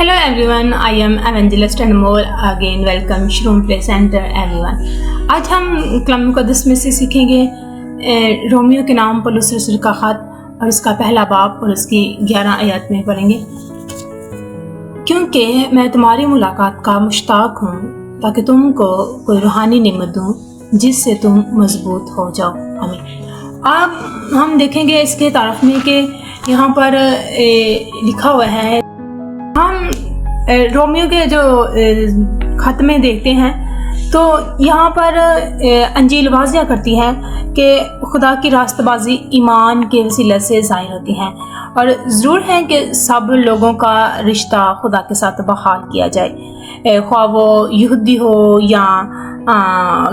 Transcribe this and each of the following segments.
Hello everyone, I am Evangelist and more again welcome Shroom Play Center everyone. आज हम कलाम मुक़द्दस में से सीखेंगे रोमियो के नाम पौलुस रसूल का ख़त और उसका पहला बाब और उसकी 11 आयत में पढ़ेंगे। क्योंकि मैं तुम्हारी मुलाकात का मुश्ताक हूँ ताकि तुमको कोई रूहानी नेमत दूँ जिससे तुम मजबूत हो जाओ। आमीन। अब हम देखेंगे इसके तारफ़ में कि यहाँ पर लिखा हुआ है, हम रोमियो के जो खत में देखते हैं तो यहाँ पर अंजील वाज़िया करती है कि खुदा की रास्तबाजी ईमान के वसीले से ज़ाहिर होती है और ज़रूर है कि सब लोगों का रिश्ता खुदा के साथ बहाल किया जाए, ख्वाह वो यहूदी हो या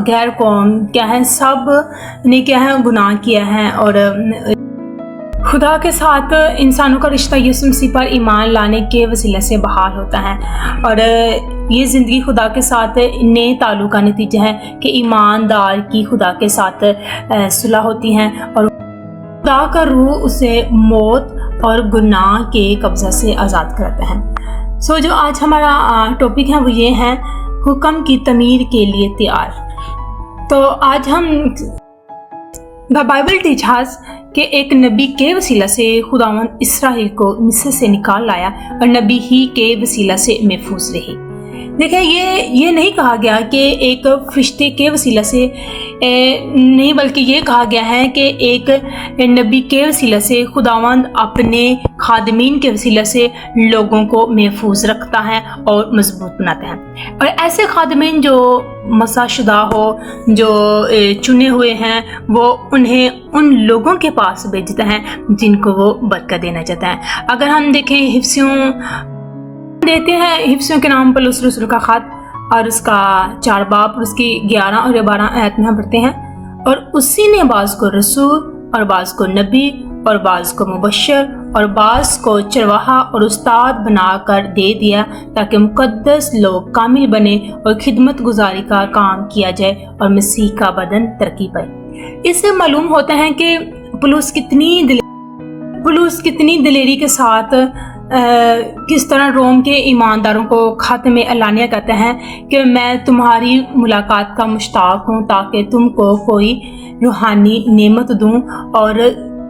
गैर कौम, क्या है, सब ने क्या है गुनाह किया है और खुदा के साथ इंसानों का रिश्ता यीशु मसीह पर ईमान लाने के वसीले से बहाल होता है और ये ज़िंदगी खुदा के साथ नए ताल्लुक़ का नतीजा है कि ईमानदार की खुदा के साथ सुलह होती है और खुदा का रूह उसे मौत और गुनाह के कब्ज़ा से आज़ाद कराता है। सो जो आज हमारा टॉपिक है वो ये है, हुक्म की तमीर के लिए तैयार। तो आज हम द बाइबल टीचर्स कि एक नबी के वसीला से खुदावंद इसराइल को मिस्र से निकाल लाया और नबी ही के वसीला से महफूज रही। देखिए, ये नहीं कहा गया कि एक फरिश्ते के वसीला से नहीं, बल्कि ये कहा गया है कि एक नबी के वसीला से खुदावंद अपने खादमीन के वसीला से लोगों को महफूज रखता है और मजबूत बनाता है। और ऐसे खादमीन जो मसाशुदा हो, जो चुने हुए हैं, वो उन्हें उन लोगों के पास भेजता है जिनको वो बरकत देना चाहता है। अगर हम देखें हिफ्सियों के नाम पौलुस रसूल का ख़त और उसका 4 बाब और उसकी 11 और 12 आयत में हम पढ़ते हैं, और उसी ने बाज़ को रसूल और बाज़ को नबी और बाज़ को मुबश्शिर और बाज़ को चरवाहा और उस्ताद बनाकर दे दिया ताकि मुक़द्दस लोग कामिल बने और खिदमत गुजारी का काम किया जाए और मसीह का बदन तरक्की पाए। इससे मालूम होता है कि पौलुस कितनी दिलेरी के साथ किस तरह रोम के ईमानदारों को खत में एलानिया कहते हैं कि मैं तुम्हारी मुलाकात का मुश्ताक हूँ ताकि तुमको कोई रूहानी नेमत दूँ और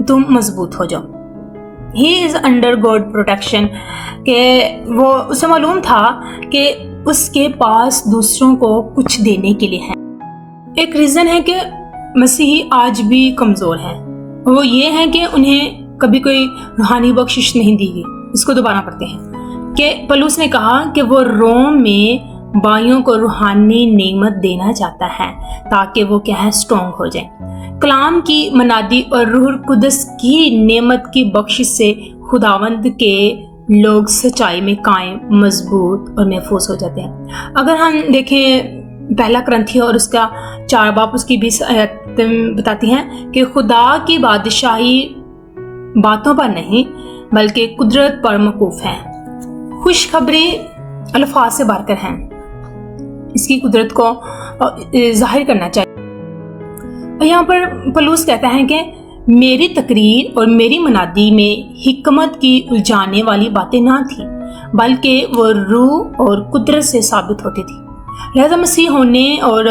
तुम मजबूत हो जाओ। He is under God protection के वो उसे मालूम था कि उसके पास दूसरों को कुछ देने के लिए है। एक रीज़न है कि मसीही आज भी कमज़ोर हैं, वो ये है कि उन्हें कभी कोई रूहानी बख्शिश नहीं दी गई। इसको दोबारा पढ़ते हैं कि पौलुस ने कहा कि वो रोम में भाइयों को रूहानी नेमत देना चाहता है ताकि वो क्या है, स्ट्रॉन्ग हो जाए। कलाम की मनादी और रूह कुदस की नेमत की बख्शिश से खुदावंद के लोग सच्चाई में कायम, मजबूत और महफूज हो जाते हैं। अगर हम देखें पहला करंथिया और उसका 4 बाब उसकी 20 आयत बताती हैं कि खुदा की बादशाही बातों पर नहीं बल्कि कुदरत पर मौकूफ है, खुशखबरी अल्फाज से भरकर हैं, इसकी कुदरत को जाहिर करना चाहिए। और यहाँ पर पौलुस कहता है कि मेरी तकरीर और मेरी मनादी में हिकमत की उलझाने वाली बातें ना थी बल्कि वो रूह और कुदरत से साबित होती थी। लिहाजा मसीह होने और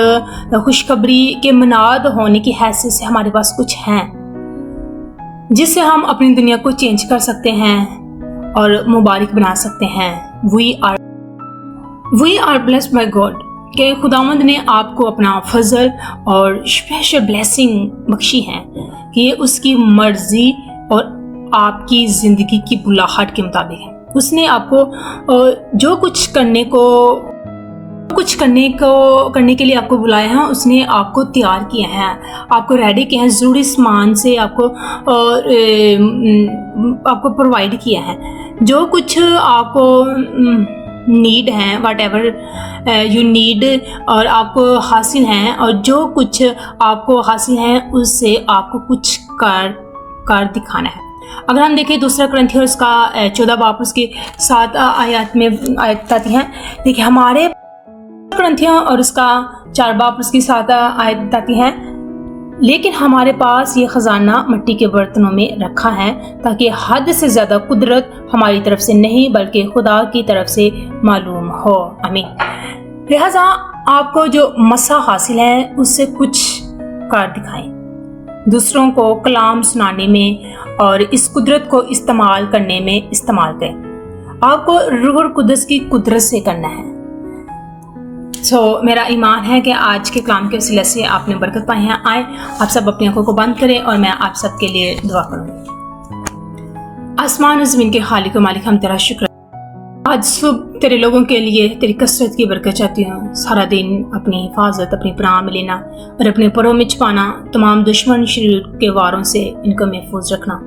खुशखबरी के मनाद होने की हैसियत से हमारे पास कुछ हैं जिससे हम अपनी दुनिया को चेंज कर सकते हैं और मुबारक बना सकते हैं। We are blessed by God कि खुदावंद ने आपको अपना फजल और स्पेशल ब्लेसिंग बख्शी है कि ये उसकी मर्जी और आपकी ज़िंदगी की बुलाहट के मुताबिक है। उसने आपको जो कुछ करने के लिए आपको बुलाया है, उसने आपको तैयार किया है, आपको रेडी किया है, ज़रूरी सामान से आपको प्रोवाइड किया है। जो कुछ आपको नीड है, वट एवर यू नीड, और आपको हासिल है, और जो कुछ आपको हासिल है उससे आपको कुछ कर दिखाना है। अगर हम देखें दूसरा करंथिया उसका 14 बाब उसकी 7 आयत में आयत आती है, देखिए हमारे करंथिया और उसका 4 बाब उसकी 7 आयत आती है لیکن ہمارے پاس یہ خزانہ مٹی کے برتنوں میں رکھا ہے تاکہ حد سے زیادہ قدرت ہماری طرف سے نہیں بلکہ خدا کی طرف سے معلوم ہو۔ آمین۔ لہٰذا آپ کو جو مسا حاصل ہے اس سے کچھ کر دکھائیں، دوسروں کو کلام سنانے میں اور اس قدرت کو استعمال کرنے میں استعمال کریں۔ آپ کو روح القدس کی قدرت سے کرنا ہے۔ میرا ایمان ہے کہ آج کے کلام کے وسیلے سے آپ نے برکت پائی ہے۔ آئیں آپ سب اپنی آنکھوں کو بند کریں اور میں آپ سب کے لیے دعا کروں گی۔ آسمان و زمین کے خالق و مالک، ہم تیرا شکر، آج صبح تیرے لوگوں کے لیے تیری کثرت کی برکت چاہتی ہوں۔ سارا دن اپنی حفاظت، اپنی پناہ میں لینا اور اپنے پروں میں چھپانا، تمام دشمن شریر کے واروں سے ان کو محفوظ رکھنا۔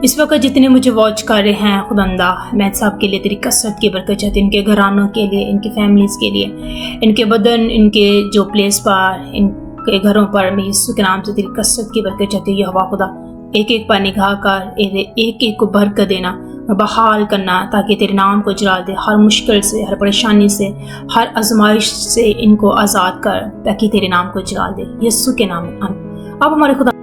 اس وقت جتنے مجھے واچ کر رہے ہیں خداوندہ، میں صاحب کے لیے تیری کثرت کی برکت چاہتی ہوں، ان کے گھرانوں کے لیے، ان کی فیملیز کے لیے، ان کے بدن، ان کے جو پلیس پر، ان کے گھروں پر میں یسوع کے نام سے تیری کثرت کی برکت چاہتی ہوں۔ یہوہ خدا، ایک ایک پر نگاہ کر، ایک ایک کو برکت دینا اور بحال کرنا تاکہ تیرے نام کو جلال دے، ہر مشکل سے، ہر پریشانی سے، ہر آزمائش سے ان کو آزاد کر تاکہ تیرے نام کو جلال دے، یسوع کے نام میں آمین۔ اب ہمارے خدا